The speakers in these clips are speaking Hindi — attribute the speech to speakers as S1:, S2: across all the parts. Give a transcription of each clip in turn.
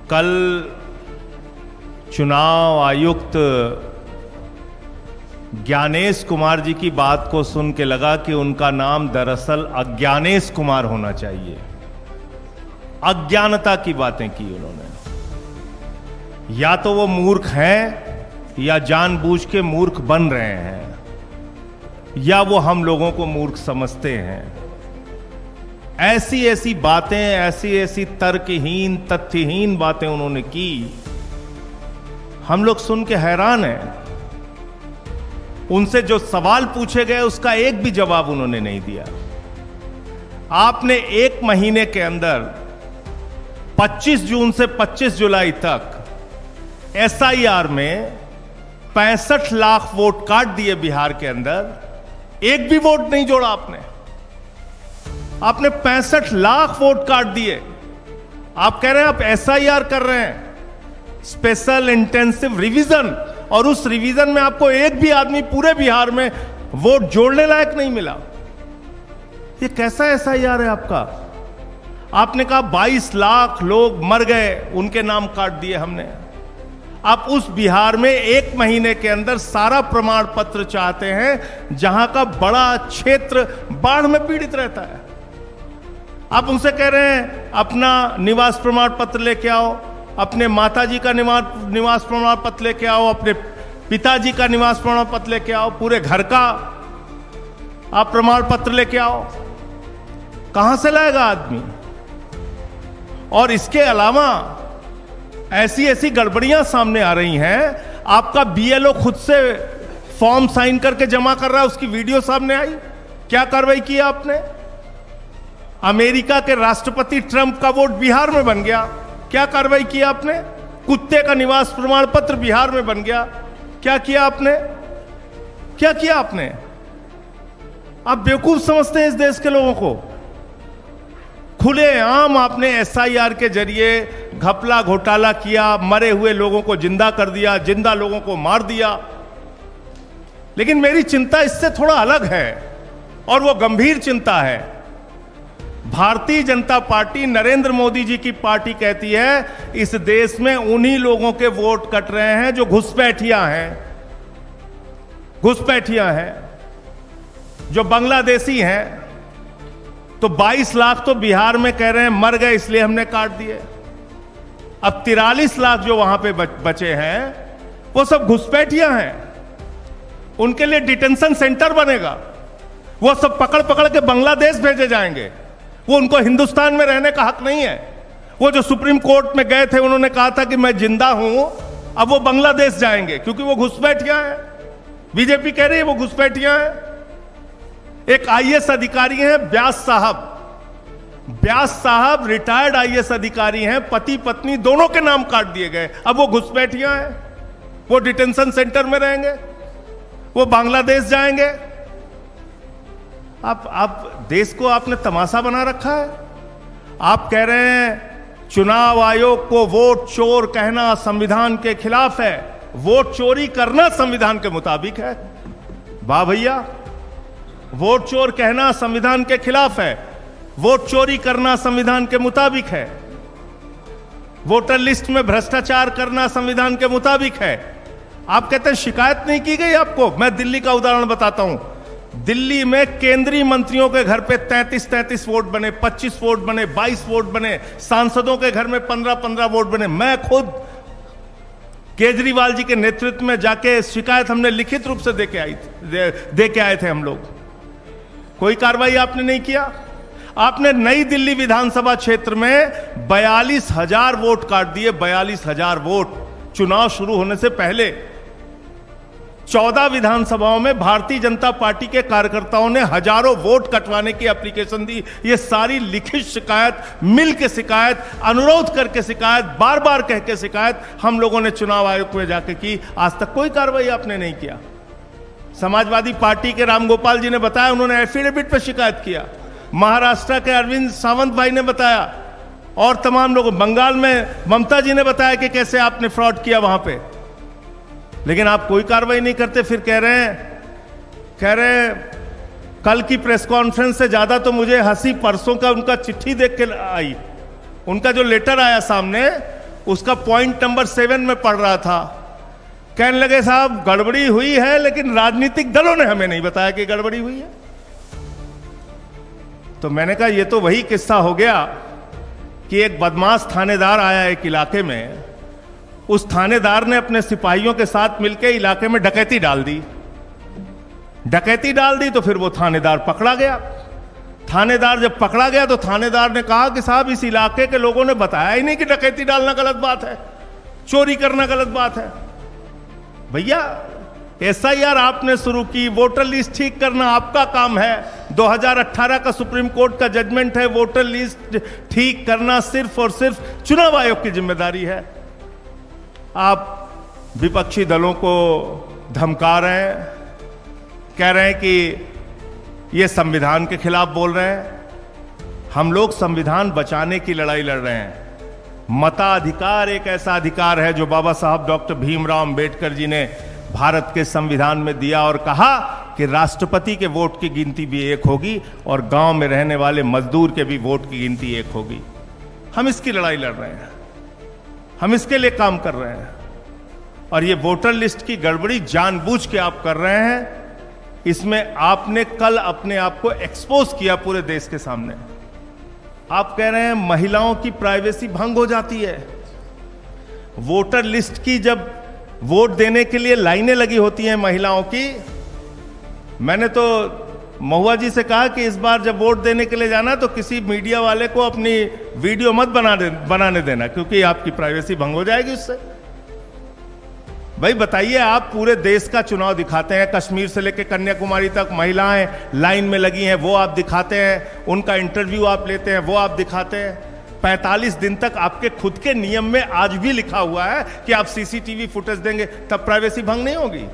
S1: कल चुनाव आयुक्त ज्ञानेश कुमार जी की बात को सुन के लगा कि उनका नाम दरअसल अज्ञानेश कुमार होना चाहिए। अज्ञानता की बातें की उन्होंने। या तो वो मूर्ख हैं या जानबूझ के मूर्ख बन रहे हैं, या वो हम लोगों को मूर्ख समझते हैं। ऐसी ऐसी बातें, ऐसी ऐसी तर्कहीन तथ्यहीन बातें उन्होंने की, हम लोग सुन के हैरान हैं। उनसे जो सवाल पूछे गए उसका एक भी जवाब उन्होंने नहीं दिया। आपने एक महीने के अंदर 25 जून से 25 जुलाई तक एसआईआर में 65 लाख वोट काट दिए बिहार के अंदर, एक भी वोट नहीं जोड़ा आपने। आपने 65 लाख वोट काट दिए। आप कह रहे हैं आप एसआईआर कर रहे हैं, स्पेशल इंटेंसिव रिवीजन, और उस रिवीजन में आपको एक भी आदमी पूरे बिहार में वोट जोड़ने लायक नहीं मिला। ये कैसा एसआईआर है आपका? आपने कहा 22 लाख लोग मर गए, उनके नाम काट दिए हमने। आप उस बिहार में एक महीने के अंदर सारा प्रमाण पत्र चाहते हैं जहां का बड़ा क्षेत्र बाढ़ में पीड़ित रहता है। आप उनसे कह रहे हैं अपना निवास प्रमाण पत्र लेके आओ, अपने माताजी का निवास प्रमाण पत्र लेके आओ, अपने पिताजी का निवास प्रमाण पत्र लेके आओ, पूरे घर का आप प्रमाण पत्र लेके आओ। कहां से लाएगा आदमी? और इसके अलावा ऐसी ऐसी गड़बड़ियां सामने आ रही हैं। आपका बीएलओ खुद से फॉर्म साइन करके जमा कर रहा है, उसकी वीडियो सामने आई। क्या कार्रवाई की आपने? अमेरिका के राष्ट्रपति ट्रंप का वोट बिहार में बन गया, क्या कार्रवाई की आपने? कुत्ते का निवास प्रमाण पत्र बिहार में बन गया, क्या किया आपने? क्या किया आपने? आप बेवकूफ समझते हैं इस देश के लोगों को। खुलेआम आपने एसआईआर के जरिए घपला घोटाला किया, मरे हुए लोगों को जिंदा कर दिया, जिंदा लोगों को मार दिया। लेकिन मेरी चिंता इससे थोड़ा अलग है, और वो गंभीर चिंता है। भारतीय जनता पार्टी, नरेंद्र मोदी जी की पार्टी कहती है इस देश में उन्हीं लोगों के वोट कट रहे हैं जो घुसपैठियां हैं, घुसपैठियां हैं, जो बांग्लादेशी हैं। तो 22 लाख तो बिहार में कह रहे हैं मर गए इसलिए हमने काट दिए। अब 43 लाख जो वहां पे बचे हैं वो सब घुसपैठियां हैं। उनके लिए डिटेंशन सेंटर बनेगा, वो सब पकड़ पकड़ के बांग्लादेश भेजे जाएंगे। वो उनको हिंदुस्तान में रहने का हक नहीं है। वो जो सुप्रीम कोर्ट में गए थे, उन्होंने कहा था कि मैं जिंदा हूं, अब वो बांग्लादेश जाएंगे क्योंकि वो घुसपैठियां हैं। बीजेपी कह रही है वो घुसपैठियां हैं। एक आईएएस अधिकारी हैं व्यास साहब, व्यास साहब रिटायर्ड आईएएस अधिकारी हैं, पति पत्नी दोनों के नाम काट दिए गए। अब वो घुसपैठियां हैं, वो डिटेंशन सेंटर में रहेंगे, वो बांग्लादेश जाएंगे। आप देश को आपने तमाशा बना रखा है। आप कह रहे हैं चुनाव आयोग को वोट चोर कहना संविधान के खिलाफ है, वोट चोरी करना संविधान के मुताबिक है। वाह भैया, वोट चोर कहना संविधान के खिलाफ है, वोट चोरी करना संविधान के मुताबिक है, वोटर लिस्ट में भ्रष्टाचार करना संविधान के मुताबिक है। आप कहते हैं शिकायत नहीं की गई आपको। मैं दिल्ली का उदाहरण बताता हूं। दिल्ली में केंद्रीय मंत्रियों के घर पे 33 वोट बने, 25 वोट बने, 22 वोट बने, सांसदों के घर में 15 वोट बने। मैं खुद केजरीवाल जी के नेतृत्व में जाके शिकायत हमने लिखित रूप से दे के आए थे हम लोग। कोई कार्रवाई आपने नहीं किया। आपने नई दिल्ली विधानसभा क्षेत्र में 42,000 वोट काट दिए, 42,000 वोट चुनाव शुरू होने से पहले। 14 विधानसभाओं में भारतीय जनता पार्टी के कार्यकर्ताओं ने हजारों वोट कटवाने की एप्लीकेशन दी। ये सारी लिखित शिकायत, मिल के शिकायत, अनुरोध करके शिकायत, बार बार कह के शिकायत हम लोगों ने चुनाव आयोग में जाके की। आज तक कोई कार्रवाई आपने नहीं किया। समाजवादी पार्टी के रामगोपाल जी ने बताया, उन्होंने एफिडेविट पर शिकायत किया। महाराष्ट्र के अरविंद सावंत भाई ने बताया, और तमाम लोग, बंगाल में ममता जी ने बताया कि कैसे आपने फ्रॉड किया वहां पे। लेकिन आप कोई कार्रवाई नहीं करते। फिर कह रहे हैं कल की प्रेस कॉन्फ्रेंस से ज्यादा तो मुझे हंसी परसों का उनका चिट्ठी देख के आई। उनका जो लेटर आया सामने, उसका पॉइंट नंबर 7 में पढ़ रहा था। कहने लगे साहब गड़बड़ी हुई है, लेकिन राजनीतिक दलों ने हमें नहीं बताया कि गड़बड़ी हुई है। तो मैंने कहा ये तो वही किस्सा हो गया कि एक बदमाश थानेदार आया एक इलाके में, उस थानेदार ने अपने सिपाहियों के साथ मिलकर इलाके में डकैती डाल दी। डकैती डाल दी तो फिर वो थानेदार पकड़ा गया। थानेदार जब पकड़ा गया तो थानेदार ने कहा कि साहब इस इलाके के लोगों ने बताया ही नहीं कि डकैती डालना गलत बात है, चोरी करना गलत बात है। भैया एसआईआर आपने शुरू की, वोटर लिस्ट ठीक करना आपका काम है। 2018 का सुप्रीम कोर्ट का जजमेंट है, वोटर लिस्ट ठीक करना सिर्फ और सिर्फ चुनाव आयोग की जिम्मेदारी है। आप विपक्षी दलों को धमका रहे हैं, कह रहे हैं कि ये संविधान के खिलाफ बोल रहे हैं। हम लोग संविधान बचाने की लड़ाई लड़ रहे हैं। मताधिकार एक ऐसा अधिकार है जो बाबा साहब डॉक्टर भीमराव अंबेडकर जी ने भारत के संविधान में दिया और कहा कि राष्ट्रपति के वोट की गिनती भी एक होगी और गांव में रहने वाले मजदूर के भी वोट की गिनती एक होगी। हम इसकी लड़ाई लड़ रहे हैं, हम इसके लिए काम कर रहे हैं। और ये वोटर लिस्ट की गड़बड़ी जानबूझ के आप कर रहे हैं। इसमें आपने कल अपने आप को एक्सपोज किया पूरे देश के सामने। आप कह रहे हैं महिलाओं की प्राइवेसी भंग हो जाती है। वोटर लिस्ट की जब वोट देने के लिए लाइनें लगी होती हैं महिलाओं की, मैंने तो महुआ जी से कहा कि इस बार जब वोट देने के लिए जाना तो किसी मीडिया वाले को अपनी वीडियो मत बनाने देना, क्योंकि आपकी प्राइवेसी भंग हो जाएगी उससे। भाई बताइए, आप पूरे देश का चुनाव दिखाते हैं, कश्मीर से लेकर कन्याकुमारी तक महिलाएं लाइन में लगी हैं, वो आप दिखाते हैं। उनका इंटरव्यू आप लेते हैं, वो आप दिखाते हैं। 45 दिन तक आपके खुद के नियम में आज भी लिखा हुआ है कि आप सीसीटीवी फुटेज देंगे, तब प्राइवेसी भंग नहीं होगी।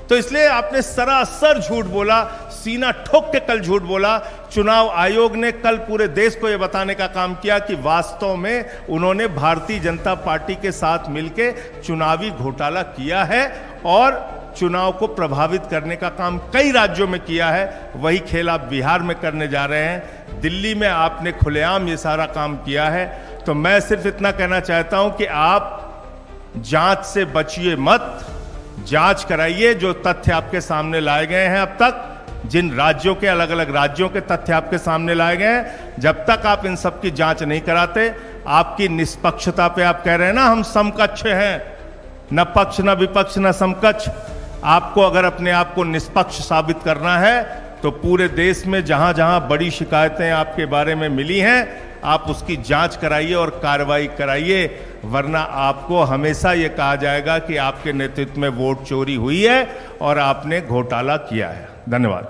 S1: तो इसलिए आपने सरासर झूठ बोला, सीना ठोक के कल झूठ बोला। चुनाव आयोग ने कल पूरे देश को यह बताने का काम किया कि वास्तव में उन्होंने भारतीय जनता पार्टी के साथ मिलकर चुनावी घोटाला किया है और चुनाव को प्रभावित करने का काम कई राज्यों में किया है। वही खेल आप बिहार में करने जा रहे हैं। दिल्ली में आपने खुलेआम ये सारा काम किया है। तो मैं सिर्फ इतना कहना चाहता हूं कि आप जांच से बचिए मत, जांच कराइए। जो तथ्य आपके सामने लाए गए हैं अब तक, जिन राज्यों के अलग अलग राज्यों के तथ्य आपके सामने लाए गए हैं, जब तक आप इन सब की जांच नहीं कराते, आपकी निष्पक्षता पे आप कह रहे हैं ना हम समकक्ष हैं, न पक्ष न विपक्ष न समकक्ष। आपको अगर अपने आप को निष्पक्ष साबित करना है तो पूरे देश में जहां जहां बड़ी शिकायतें आपके बारे में मिली हैं, आप उसकी जांच कराइए और कार्रवाई कराइए, वरना आपको हमेशा ये कहा जाएगा कि आपके नेतृत्व में वोट चोरी हुई है और आपने घोटाला किया है। धन्यवाद।